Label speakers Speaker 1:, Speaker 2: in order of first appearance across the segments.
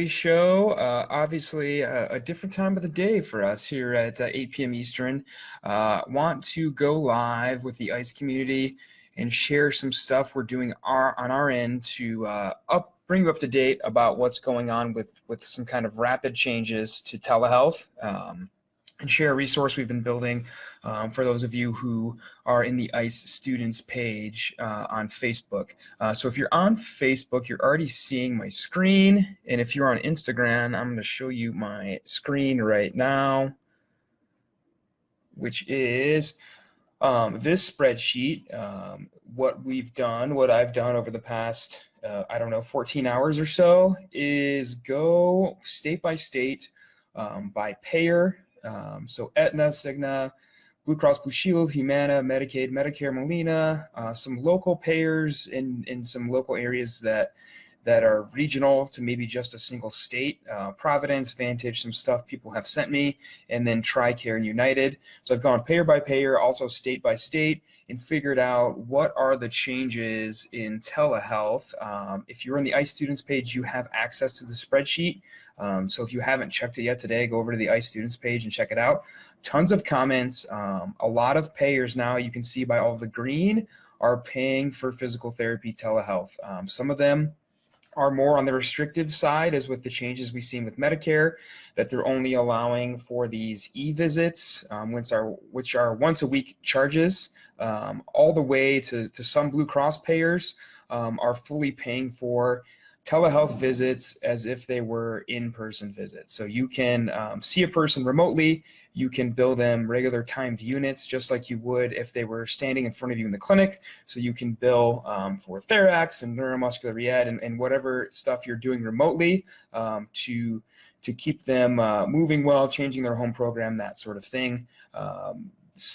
Speaker 1: Daily Show. Obviously, a different time of the day for us here at 8 p.m. Eastern. Want to go live with the ICE community and share some stuff we're doing on our end to bring you up to date about what's going on with some kind of rapid changes to telehealth. And share a resource we've been building for those of you who are in the ICE students page on Facebook. So if you're on Facebook, you're already seeing my screen. And if you're on Instagram, I'm going to show you my screen right now, which is this spreadsheet. What we've done, what I've done over the past, 14 hours or so, is go state by state by payer. So Aetna, Cigna, Blue Cross Blue Shield, Humana, Medicaid, Medicare, Molina, some local payers in some local areas that are regional to maybe just a single state, Providence, Vantage, some stuff people have sent me, and then TRICARE and United. So I've gone payer by payer, also state by state, and figured out what are the changes in telehealth. If you're on the ICE students page, you have access to the spreadsheet. So if you haven't checked it yet today, go over to the ICE students page and check it out. Tons of comments. A lot of payers now, you can see by all the green, are paying for physical therapy telehealth. Some of them are more on the restrictive side, as with the changes we've seen with Medicare, that they're only allowing for these e-visits, which are once a week charges, all the way to some Blue Cross payers are fully paying for telehealth visits as if they were in-person visits. So you can see a person remotely, you can bill them regular timed units just like you would if they were standing in front of you in the clinic. So you can bill for Therax and neuromuscular rehab and whatever stuff you're doing remotely to keep them moving well, changing their home program, that sort of thing.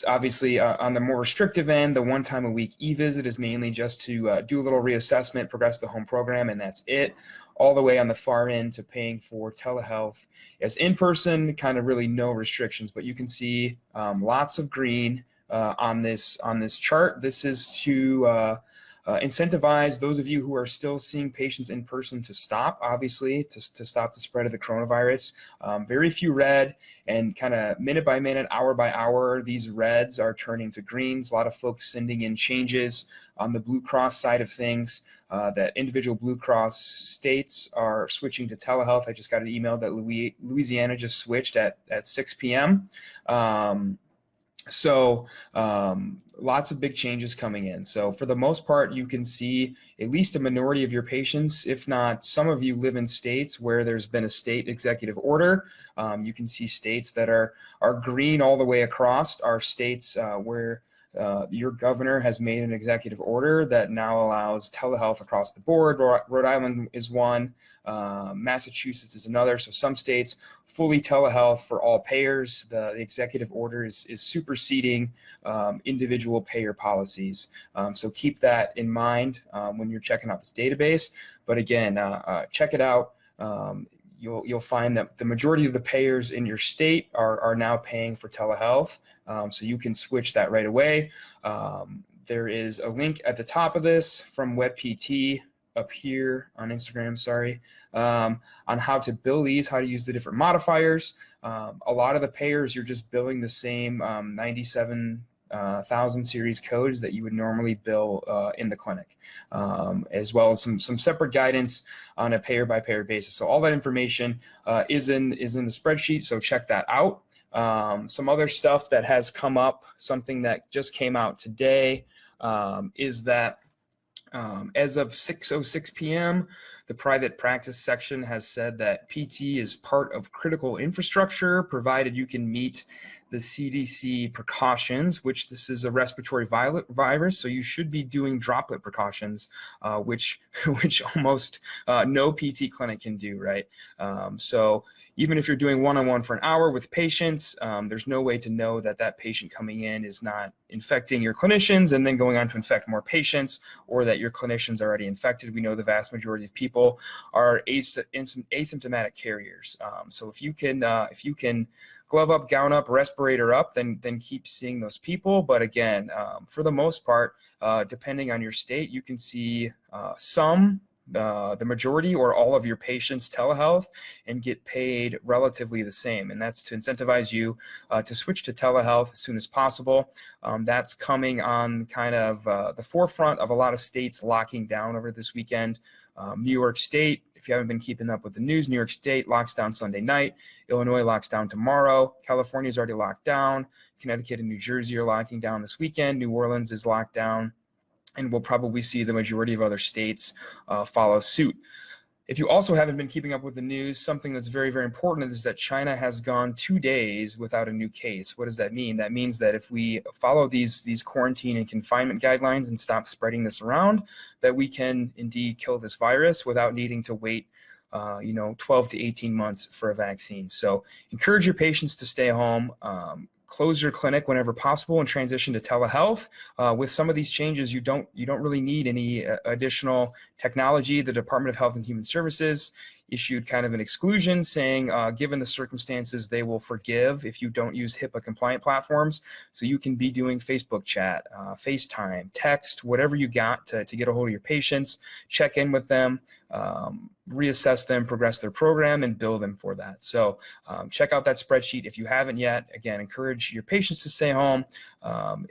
Speaker 1: Obviously, on the more restrictive end, the one time a week e-visit is mainly just to do a little reassessment, progress the home program, and that's it. All the way on the far end to paying for telehealth as in-person, kind of really no restrictions. But you can see lots of green on this chart. This is to incentivize those of you who are still seeing patients in person to stop, obviously, to stop the spread of the coronavirus. Very few red, and kind of minute by minute, hour by hour, these reds are turning to greens. A lot of folks sending in changes on the Blue Cross side of things, that individual Blue Cross states are switching to telehealth. I just got an email that Louisiana just switched at 6 p.m. So lots of big changes coming in. So for the most part, you can see at least a minority of your patients, if not some of you, live in states where there's been a state executive order. You can see states that are green all the way across, are states where your governor has made an executive order that now allows telehealth across the board. Rhode Island is one, Massachusetts is another. So some states fully telehealth for all payers. The executive order is superseding individual payer policies. So keep that in mind when you're checking out this database. But again, check it out. You'll find that the majority of the payers in your state are now paying for telehealth. So you can switch that right away. There is a link at the top of this from WebPT up here on Instagram, on how to bill these, how to use the different modifiers. A lot of the payers, you're just billing the same 97,000 series codes that you would normally bill in the clinic, as well as some separate guidance on a payer by payer basis. So all that information is in the spreadsheet, so check that out. Some other stuff that has come up, something that just came out today, is that as of 6:06 p.m., the private practice section has said that PT is part of critical infrastructure, provided you can meet the CDC precautions, which this is a respiratory virus, so you should be doing droplet precautions, which almost no PT clinic can do, right? So even if you're doing one-on-one for an hour with patients, there's no way to know that that patient coming in is not infecting your clinicians and then going on to infect more patients, or that your clinicians are already infected. We know the vast majority of people are asymptomatic carriers. So if you can glove up, gown up, respirator up, then keep seeing those people. But again, for the most part, depending on your state, you can see some the majority or all of your patients telehealth and get paid relatively the same. And that's to incentivize you to switch to telehealth as soon as possible. That's coming on kind of the forefront of a lot of states locking down over this weekend. New York State, if you haven't been keeping up with the news, New York State locks down Sunday night. Illinois locks down tomorrow. California's already locked down. Connecticut and New Jersey are locking down this weekend. New Orleans is locked down. And we'll probably see the majority of other states follow suit. If you also haven't been keeping up with the news, something that's very, very important is that China has gone 2 days without a new case. What does that mean? That means that if we follow these quarantine and confinement guidelines and stop spreading this around, that we can indeed kill this virus without needing to wait 12 to 18 months for a vaccine. So encourage your patients to stay home. Close your clinic whenever possible and transition to telehealth. With some of these changes, you don't really need any additional technology. The Department of Health and Human Services issued kind of an exclusion saying, given the circumstances, they will forgive if you don't use HIPAA compliant platforms. So you can be doing Facebook chat, FaceTime, text, whatever you got to get a hold of your patients, check in with them, reassess them, progress their program, and bill them for that. So check out that spreadsheet if you haven't yet. Again, encourage your patients to stay home.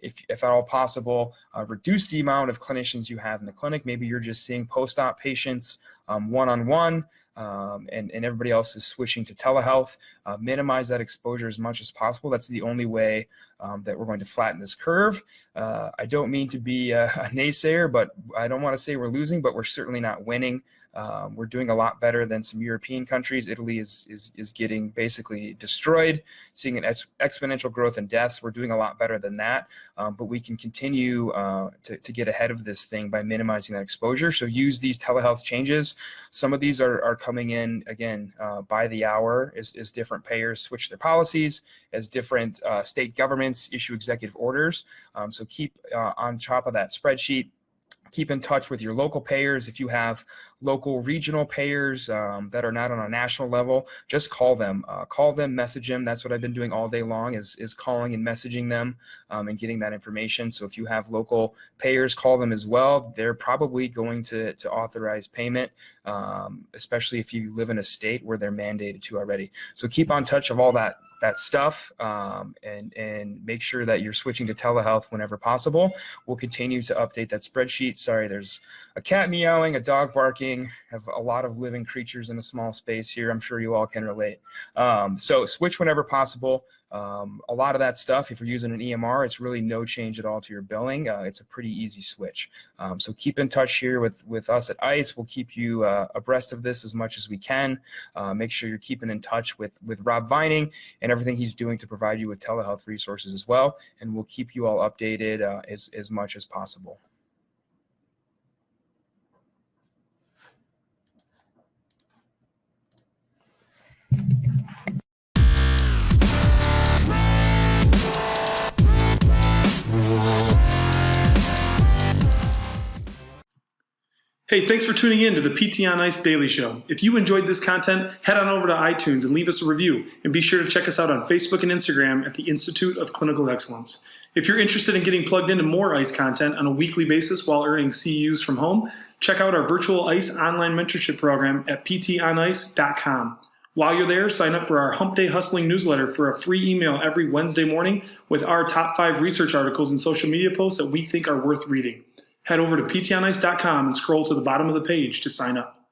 Speaker 1: If at all possible, reduce the amount of clinicians you have in the clinic. Maybe you're just seeing post-op patients one-on-one, and everybody else is switching to telehealth. Minimize that exposure as much as possible. That's the only way that we're going to flatten this curve. I don't mean to be a naysayer, but I don't want to say we're losing, but we're certainly not winning. We're doing a lot better than some European countries. Italy is getting basically destroyed, seeing an exponential growth in deaths. We're doing a lot better than that, but we can continue to get ahead of this thing by minimizing that exposure. So use these telehealth changes. Some of these are coming in, again, by the hour as different payers switch their policies, as different state governments issue executive orders. So keep on top of that spreadsheet. Keep in touch with your local payers. If you have local regional payers that are not on a national level, just call them, message them. That's what I've been doing all day long is calling and messaging them and getting that information. So if you have local payers, call them as well. They're probably going to authorize payment, especially if you live in a state where they're mandated to already. So keep on touch of all that stuff and make sure that you're switching to telehealth whenever possible. We'll continue to update that spreadsheet. Sorry, there's a cat meowing, a dog barking, have a lot of living creatures in a small space here. I'm sure you all can relate. So switch whenever possible. A lot of that stuff, if you're using an EMR, it's really no change at all to your billing. It's a pretty easy switch. So keep in touch here with us at ICE. We'll keep you abreast of this as much as we can. Make sure you're keeping in touch with Rob Vining and everything he's doing to provide you with telehealth resources as well. And we'll keep you all updated as much as possible.
Speaker 2: Hey, thanks for tuning in to the PT on Ice Daily Show. If you enjoyed this content, head on over to iTunes and leave us a review. And be sure to check us out on Facebook and Instagram at the Institute of Clinical Excellence. If you're interested in getting plugged into more ICE content on a weekly basis while earning CEUs from home, check out our virtual ICE online mentorship program at ptonice.com. While you're there, sign up for our Hump Day Hustling newsletter for a free email every Wednesday morning with our top 5 research articles and social media posts that we think are worth reading. Head over to ptonice.com and scroll to the bottom of the page to sign up.